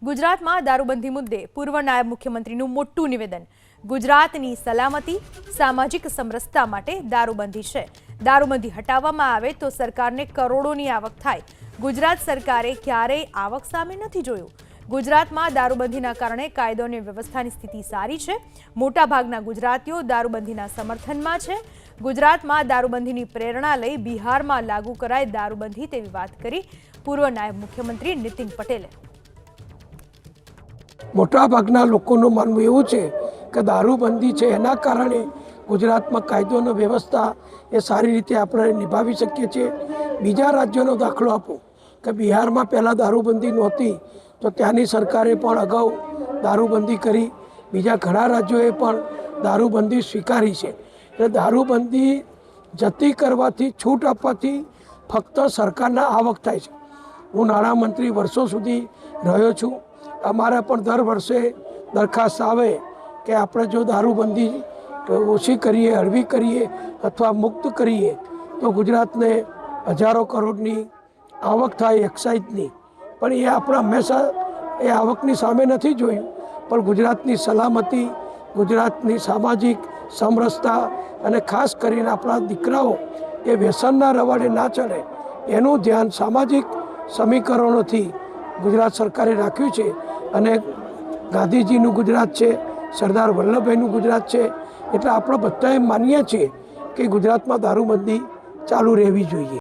ગુજરાતમાં દારૂબંધી મુદ્દે પૂર્વ નાયબ મુખ્યમંત્રીનું મોટું નિવેદન। ગુજરાતની સલામતી સામાજિક સમરસતા માટે દારૂબંધી છે। દારૂબંધી હટાવવામાં આવે તો સરકારને કરોડોની આવક થાય। ગુજરાત સરકારે ક્યારેય આવક સામે નથી જોયું। ગુજરાતમાં દારૂબંધીના કારણે કાયદો અને વ્યવસ્થાની સ્થિતિ સારી છે। મોટાભાગના ગુજરાતીઓ દારૂબંધીના સમર્થનમાં છે। ગુજરાતમાં દારૂબંધીની પ્રેરણા લઈ બિહારમાં લાગુ કરાય દારૂબંધી તેવી વાત કરી પૂર્વ નાયબ મુખ્યમંત્રી નીતિન પટેલે। મોટાભાગના લોકોનું માનવું એવું છે કે દારૂબંધી છે એના કારણે ગુજરાતમાં કાયદો અને વ્યવસ્થા એ સારી રીતે આપણે નિભાવી શકીએ છીએ। બીજા રાજ્યોનો દાખલો આપું કે બિહારમાં પહેલાં દારૂબંધી નહોતી તો ત્યાંની સરકારે પણ અગાઉ દારૂબંધી કરી। બીજા ઘણા રાજ્યોએ પણ દારૂબંધી સ્વીકારી છે। એટલે દારૂબંધી જતી કરવાથી છૂટ આપવાથી ફક્ત સરકારના આવક થાય છે। હું નાણામંત્રી વર્ષો સુધી રહ્યો છું। અમારે પણ દર વર્ષે દરખાસ્ત આવે કે આપણે જો દારૂબંધી ઓછી કરીએ, હળવી કરીએ અથવા મુક્ત કરીએ તો ગુજરાતને હજારો કરોડની આવક થાય એક્સાઇઝની। પણ એ આપણે હંમેશા એ આવકની સામે નથી જોયું, પણ ગુજરાતની સલામતી, ગુજરાતની સામાજિક સમરસતા અને ખાસ કરીને આપણા દીકરાઓ એ વ્યસનના રવાડે ના ચડે એનું ધ્યાન સામાજિક સમીકરણોથી ગુજરાત સરકારે રાખ્યું છે। અને ગાંધીજીનું ગુજરાત છે, સરદાર વલ્લભભાઈનું ગુજરાત છે। એટલે આપણે બધાએ માનીએ છીએ કે ગુજરાતમાં દારૂબંધી ચાલુ રહેવી જોઈએ।